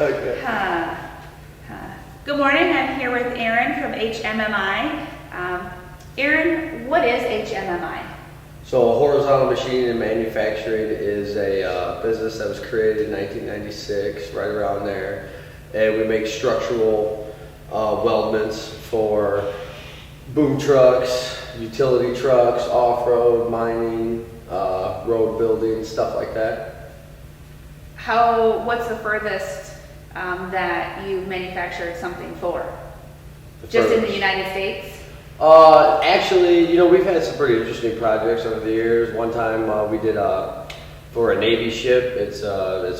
Okay. Good morning, I'm here with Aaron from HMMI. Aaron, what is HMMI? So horizontal machining and manufacturing is a business that was created in 1996, right around there. And we make structural weldments for boom trucks, utility trucks, off-road, mining, road building, stuff like that. What's the furthest that you manufactured something for? Just in the United States? Actually, we've had some pretty interesting projects over the years. One time we did for a Navy ship. It's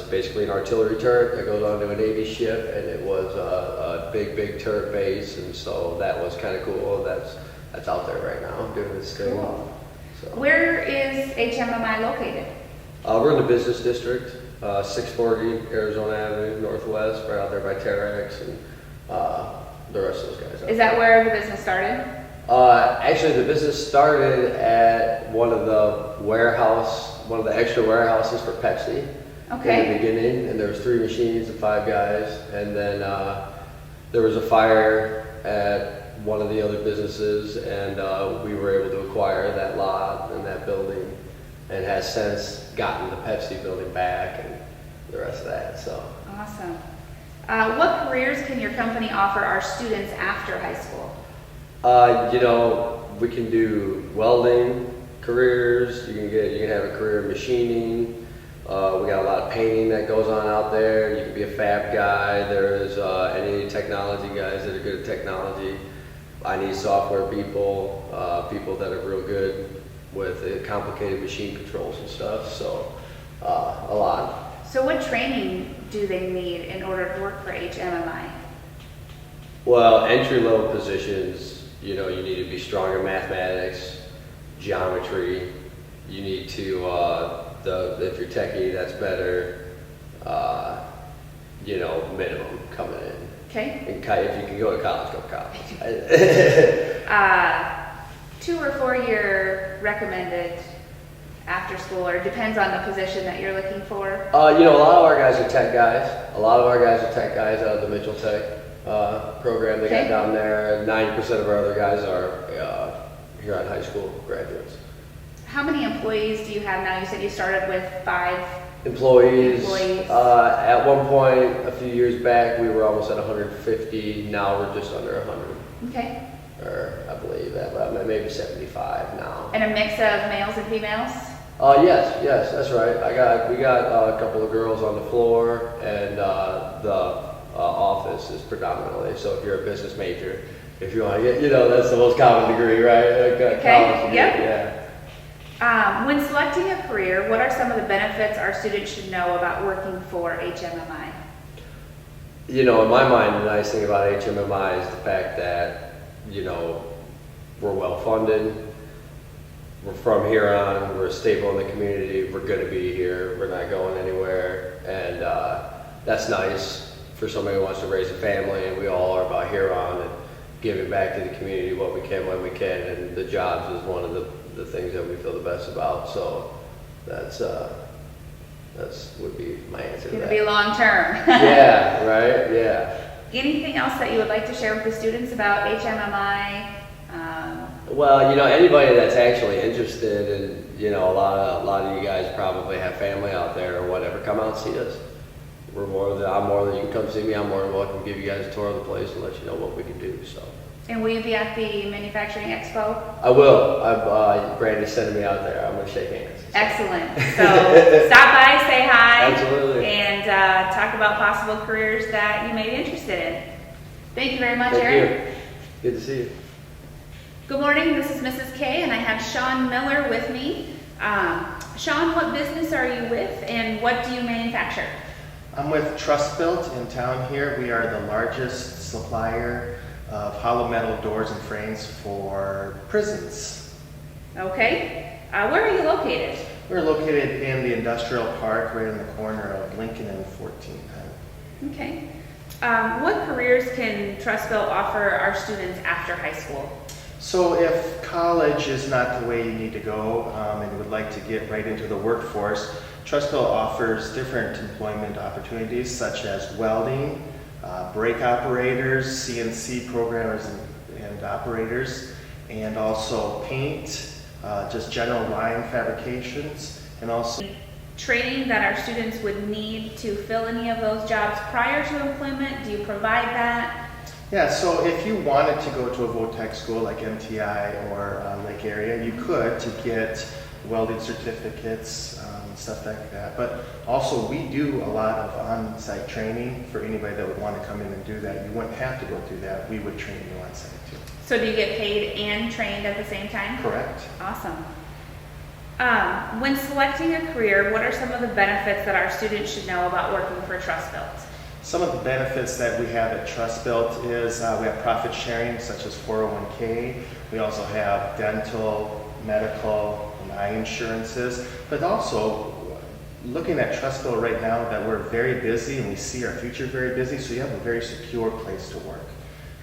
basically an artillery turret that goes onto a Navy ship, and it was a big turret base, and so that was kind of cool. That's out there right now doing this thing. Cool. So. Where is HMMI located? We're in the business district, 640 Arizona Avenue Northwest, right out there by Terex and the rest of those guys. Is that where the business started? Actually, the business started at one of the extra warehouses for Pepsi. Okay. In the beginning, and there was 3 machines and 5 guys, and then there was a fire at one of the other businesses, and we were able to acquire that lot and that building, and has since gotten the Pepsi building back and the rest of that. So. Awesome. What careers can your company offer our students after high school? We can do welding careers. You can have a career in machining. We got a lot of painting that goes on out there. You can be a fab guy. There's any technology guys that are good at technology. I need software people, people that are real good with complicated machine controls and stuff. So a lot. So what training do they need in order to work for HMMI? Well, entry-level positions, you need to be strong in mathematics, geometry. You need to, if you're techie, that's better, minimum coming in. Okay. And if you can go to college, go to college. 2 or 4 year recommended after school, or depends on the position that you're looking for? A lot of our guys are tech guys. A lot of our guys are tech guys out of the Mitchell Tech program they got down there. 90% of our other guys are Huron high school graduates. How many employees do you have now? You said you started with 5 employees. At one point, a few years back, we were almost at 150. Now we're just under 100. Okay. Or I believe that, maybe 75 now. And a mix of males and females? Yes, that's right. We got a couple of girls on the floor, and the office is predominantly. So if you're a business major, if you want to get, that's the most common degree, right? Okay. Yep. Yeah. When selecting a career, what are some of the benefits our students should know about working for HMMI? In my mind, the nice thing about HMMI is the fact that, we're well funded. We're from Huron. We're a staple in the community. We're going to be here. We're not going anywhere. And that's nice for somebody who wants to raise a family. And we all are about Huron and giving back to the community what we can when we can. And the jobs is one of the things that we feel the best about. So that's would be my answer to that. It'll be long term. Yeah, right? Yeah. Anything else that you would like to share with the students about HMMI? Well, anybody that's actually interested, and a lot of you guys probably have family out there or whatever, come out and see us. You can come see me. I'm more than welcome to give you guys a tour of the place and let you know what we can do. So. And will you be at the Manufacturing Expo? I will. Brandy's sending me out there. I'm going to shake hands. Excellent. So stop by, say hi. Absolutely. And talk about possible careers that you may be interested in. Thank you very much, Thank Aaron. you. Good to see you. Good morning. This is Mrs. K, and I have Sean Miller with me. Sean, what business are you with, and what do you manufacture? I'm with Trust Built in town here. We are the largest supplier of hollow metal doors and frames for prisons. Okay. Where are you located? We're located in the industrial park right in the corner of Lincoln and 14th. Okay. What careers can Trust Built offer our students after high school? So if college is not the way you need to go and you would like to get right into the workforce, Trustbill offers different employment opportunities such as welding, brake operators, CNC programmers and operators, and also paint, just general line fabrications, and also Training that our students would need to fill any of those jobs prior to employment? Do you provide that? yeah, so if you wanted to go to a VOTEC school like MTI or Lake Area, you could to get welding certificates, stuff like that. But also we do a lot of on-site training for anybody that would want to come in and do that. You wouldn't have to go through that. We would train you on-site too. So do you get paid and trained at the same time? Correct. Awesome. When selecting a career, what are some of the benefits that our students should know about working for TrustBuilt? Some of the benefits that we have at TrustBuilt is we have profit sharing such as 401k. We also have dental, medical, and eye insurances. But also looking at TrustBuilt right now that we're very busy and we see our future very busy, so you have a very secure place to work.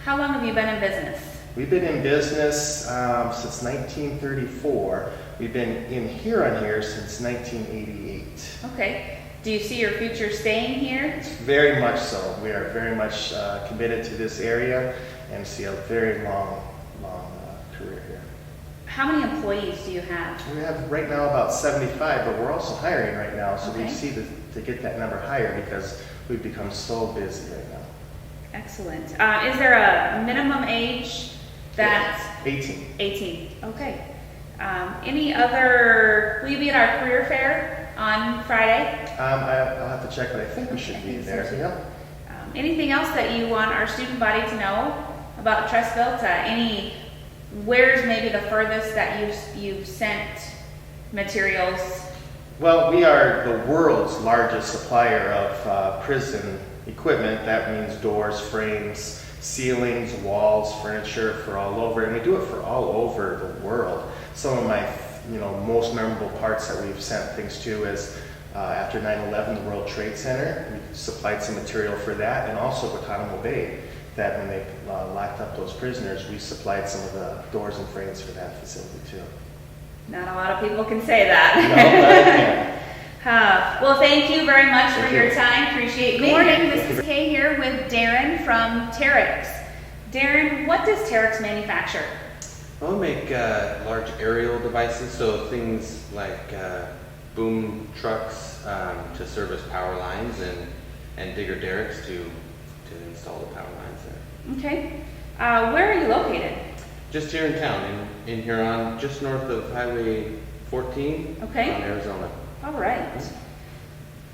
How long have you been in business? We've been in business since 1934. We've been in Huron here since 1988. Okay. Do you see your future staying here? Very much so. We are very much committed to this area and see a very long career here. How many employees do you have? We have right now about 75, but we're also hiring right now, so we Okay. see to get that number higher because we've become so busy right now. Excellent. Is there a minimum age that's 18. 18? Okay. Any other, will you be at our career fair on Friday? I'll have to check, but I think we should I be think so there. too. Yep. Anything else that you want our student body to know about TrustBuilt? Where's maybe the furthest that you've sent materials? Well, we are the world's largest supplier of prison equipment. That means doors, frames, ceilings, walls, furniture for all over, and we do it for all over the world. Some of my, most memorable parts that we've sent things to is after 9/11, the World Trade Center. We supplied some material for that, and also Guantanamo Bay. That when they locked up those prisoners, we supplied some of the doors and frames for that facility too. Not a lot of people can say that. No, but I can. Well, thank you very much for Thank your you. time. Appreciate being here. Good morning. This is Kay here with Darren from Terex. Darren, what does Terex manufacture? Well, we make large aerial devices, so things like boom trucks to service power lines and digger derricks to install the power lines there. Okay. Where are you located? Just here in town, in Huron, just north of Highway 14 Okay. in Arizona. All right.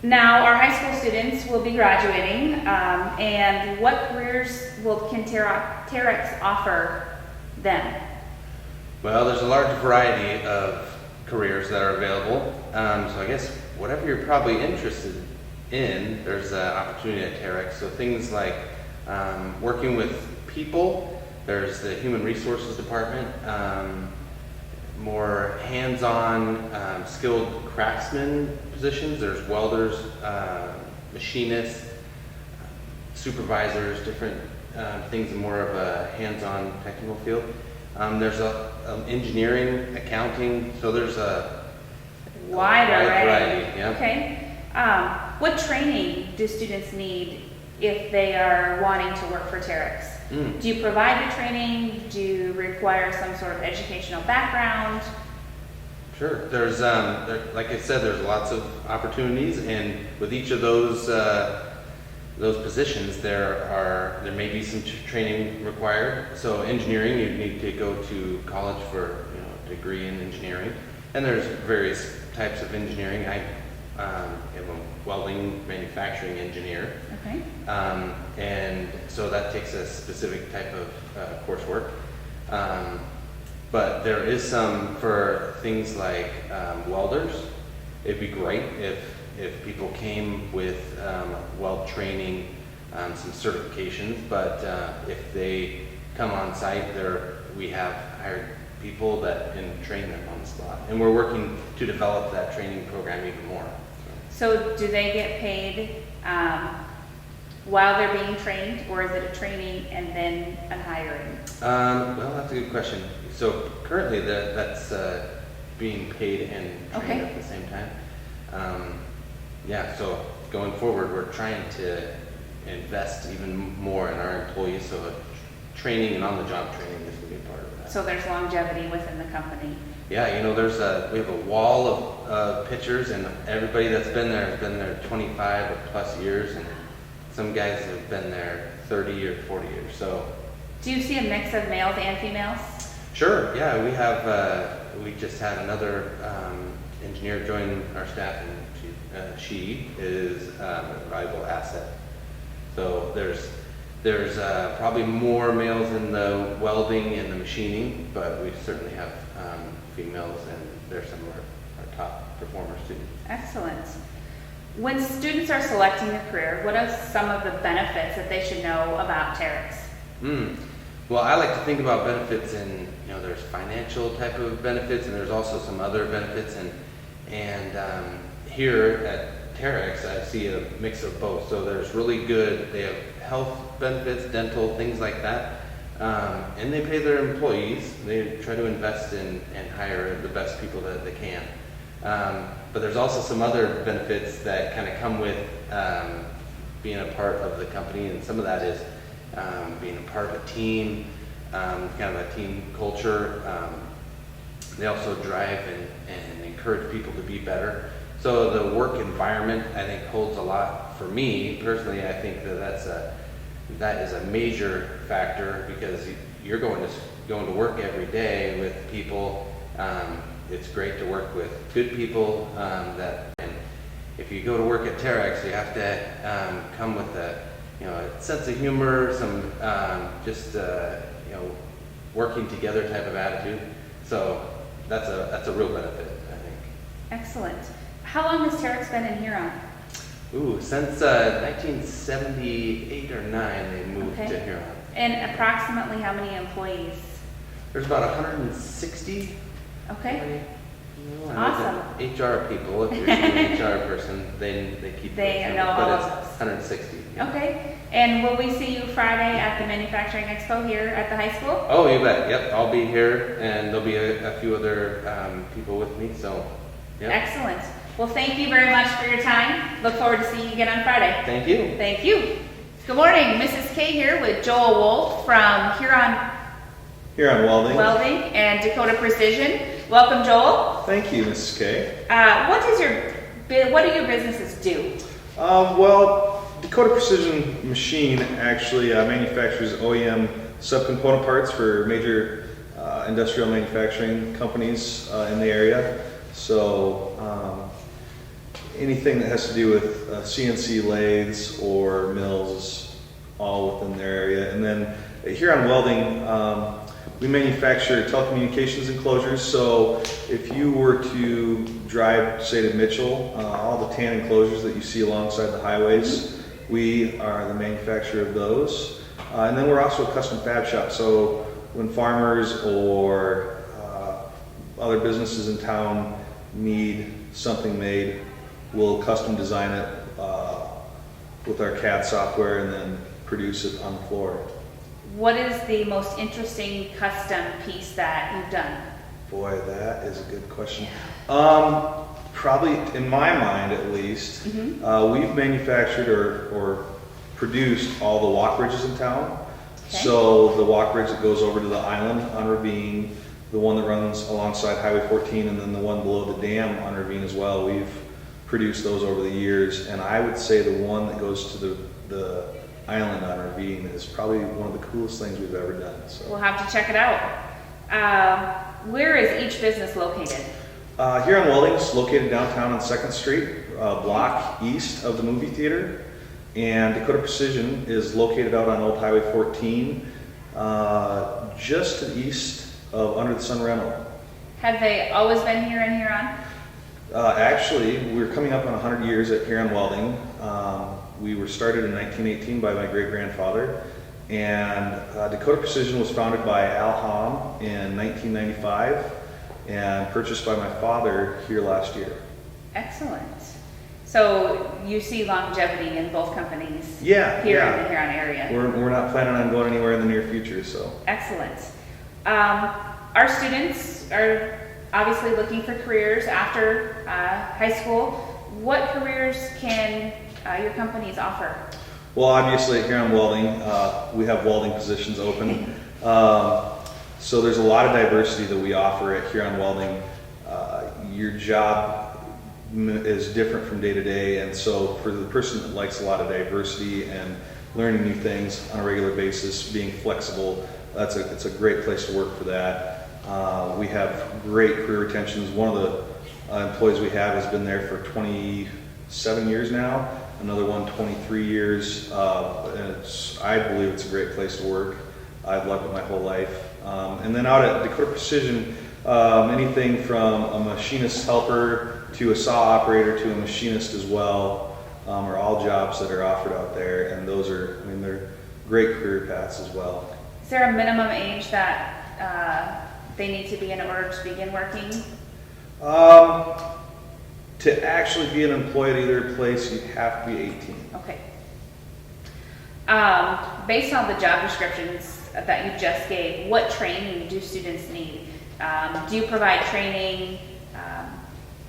Now, our high school students will be graduating, and what careers can Terex offer them? Well, there's a large variety of careers that are available, so I guess whatever you're probably interested in, there's an opportunity at Terex. So things like working with people, there's the human resources department, more hands-on skilled craftsman positions. There's welders, machinists, supervisors, different things in more of a hands-on technical field. There's engineering, accounting, so there's a Wide array. variety. Yeah. Okay. What training do students need if they are wanting to work for Terex? Do you provide the training? Do you require some sort of educational background? Sure. There's, like I said, there's lots of opportunities, and with each of those positions, there may be some training required. So engineering, you need to go to college for a degree in engineering, and there's various types of engineering. I am a welding manufacturing engineer. Okay. And so that takes a specific type of coursework. But there is some for things like welders. It'd be great if people came with weld training, some certifications, but if they come on site, we have hired people that can train them on the spot. And we're working to develop that training program even more. So do they get paid while they're being trained, or is it a training and then a hiring? Well, that's a good question. So currently that's being paid and trained Okay. at the same time. Yeah, so going forward, we're trying to invest even more in our employees, so training and on-the-job training is going to be a part of that. So there's longevity within the company. Yeah, you know, we have a wall of pictures, and everybody that's been there has been there 25 or plus years, and some guys have been there 30 or 40 years. So, Do you see a mix of males and females? sure, yeah, we have. We just had another engineer join our staff, and she is a valuable asset. So there's probably more males in the welding and the machining, but we certainly have females, and they're some of our top performers too. Excellent. When students are selecting a career, what are some of the benefits that they should know about Terex? Well, I like to think about benefits in, there's financial type of benefits, and there's also some other benefits, and here at Terex, I see a mix of both. So there's really good, they have health benefits, dental, things like that. And they pay their employees. They try to invest in and hire the best people that they can. But there's also some other benefits that kind of come with being a part of the company, and some of that is being a part of a team, kind of a team culture. They also drive and encourage people to be better. So the work environment, I think, holds a lot for me personally. I think that is a major factor, because you're going to work every day with people. It's great to work with good people. And if you go to work at Terex, you have to come with a sense of humor, some working together type of attitude. So that's a real benefit, I think. Excellent. How long has Terex been in Huron? Since 1978 or 9, they moved Okay. to Huron. And approximately how many employees? There's about 160. Okay. I know Awesome. the HR people, if you're an HR person, they keep They those know numbers, all but of it's those. 160. Yeah. Okay. And will we see you Friday at the Manufacturing Expo here at the high school? Oh, you bet. Yep, I'll be here, and there'll be a few other people with me. So, yeah. Excellent. Well, thank you very much for your time. Look forward to seeing you again on Friday. Thank you. Thank you. Good morning. Mrs. K here with Joel Wolf from Huron Welding. Welding and Dakota Precision. Welcome, Joel. Thank you, Mrs. K. What do your businesses do? Well, Dakota Precision Machine actually manufactures OEM subcomponent parts for major industrial manufacturing companies in the area. So anything that has to do with CNC lathes or mills is all within their area. And then here on Welding, we manufacture telecommunications enclosures. So if you were to drive, say, to Mitchell, all the tan enclosures that you see alongside the highways, we are the manufacturer of those. And then we're also a custom fab shop. So when farmers or other businesses in town need something made, we'll custom design it with our CAD software and then produce it on the floor. What is the most interesting custom piece that you've done? Boy, that is a good question. Probably, in my mind at least, we've manufactured or produced all the walk bridges in town. Okay. So the walk bridge that goes over to the island on Ravine, the one that runs alongside Highway 14, and then the one below the dam on Ravine as well. We've produced those over the years, and I would say the one that goes to the island on Ravine is probably one of the coolest things we've ever done. So. We'll have to check it out. Where is each business located? Huron Welding is located downtown on 2nd Street, block east of the movie theater. And Dakota Precision is located out on Old Highway 14, just to the east of Under the Sun Rental. Have they always been here in Huron? Actually, we're coming up on 100 years at Huron Welding. We were started in 1918 by my great-grandfather. And Dakota Precision was founded by Al Hom in 1995 and purchased by my father here last year. Excellent. So you see longevity in both companies Yeah, here yeah. in the Huron area. We're not planning on going anywhere in the near future, so. Excellent. Our students are obviously looking for careers after high school. what careers can your companies offer? Well, obviously at Huron Welding, we have welding positions open. So there's a lot of diversity that we offer at Huron Welding. Your job is different from day to day, and so for the person that likes a lot of diversity and learning new things on a regular basis, being flexible, it's a great place to work for that. We have great career retentions. One of the employees we have has been there for 27 years now. Another one 23 years. And I believe it's a great place to work. I've loved it my whole life. And then out at Dakota Precision, anything from a machinist helper to a saw operator to a machinist as well are all jobs that are offered out there. And those are, I mean, they're great career paths as well. Is there a minimum age that they need to be in order to begin working? To actually be an employee at either place, you have to be 18. Okay. Based on the job descriptions that you just gave, what training do students need? Do you provide training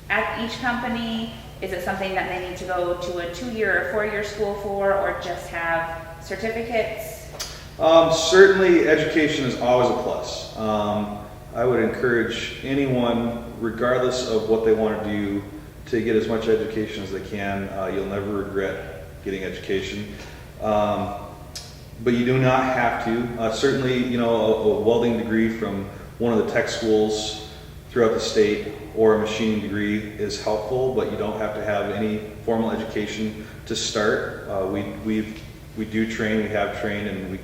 at each company? Is it something that they need to go to a 2-year or 4-year school for, or just have certificates? Certainly education is always a plus. I would encourage anyone, regardless of what they want to do, to get as much education as they can. You'll never regret getting education. But you do not have to. Certainly, you know, a welding degree from one of the tech schools throughout the state or a machining degree is helpful, but you don't have to have any formal education to start. We do train, we have trained, and we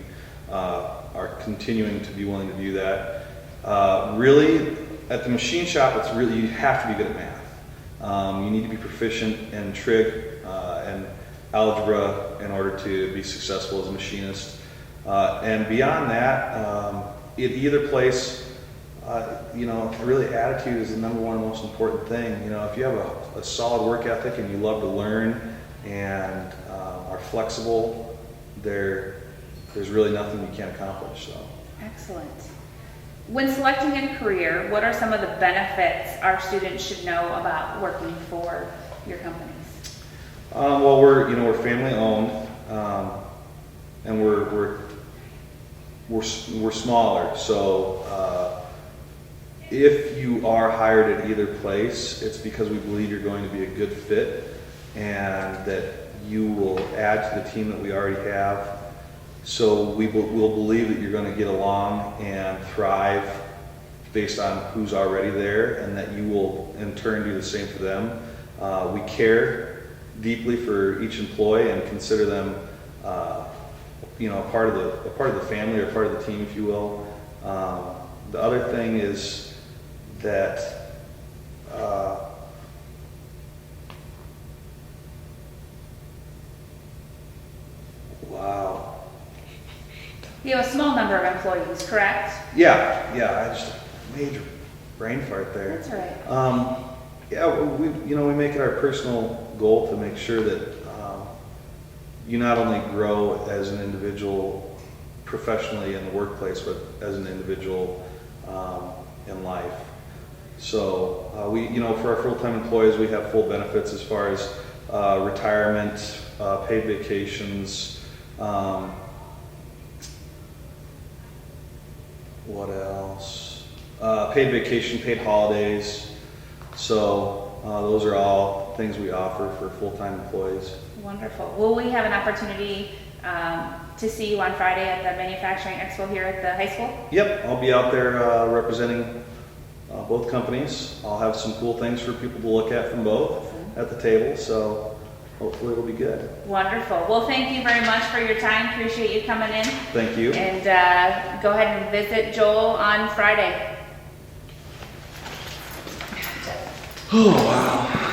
are continuing to be willing to do that. Really, at the machine shop, it's really, you have to be good at math. You need to be proficient in trig and algebra in order to be successful as a machinist. And beyond that, at either place, you know, really attitude is the number one most important thing. You know, if you have a solid work ethic and you love to learn and are flexible, there's really nothing you can't accomplish. So. Excellent. When selecting a career, what are some of the benefits our students should know about working for your companies? Well, we're family owned, and we're smaller. So if you are hired at either place, it's because we believe you're going to be a good fit, and that you will add to the team that we already have. So we'll believe that you're going to get along and thrive based on who's already there, and that you will in turn do the same for them. We care deeply for each employee and consider them, you know, a part of the family or part of the team, if you will. The other thing is that wow. You have a small number of employees, correct? Yeah, I just major brain fart there. That's all right. Yeah, we make it our personal goal to make sure that you not only grow as an individual professionally in the workplace, but as an individual in life. So for our full-time employees, we have full benefits as far as retirement, paid vacations. What else? Paid vacation, paid holidays. So those are all things we offer for full-time employees. Wonderful. Will we have an opportunity to see you on Friday at the Manufacturing Expo here at the high school? Yep, I'll be out there representing both companies. I'll have some cool things for people to look at from both at the table, so hopefully it'll be good. Wonderful. Well, thank you very much for your time. Appreciate you coming in. Thank you. And go ahead and visit Joel on Friday. Oh, wow.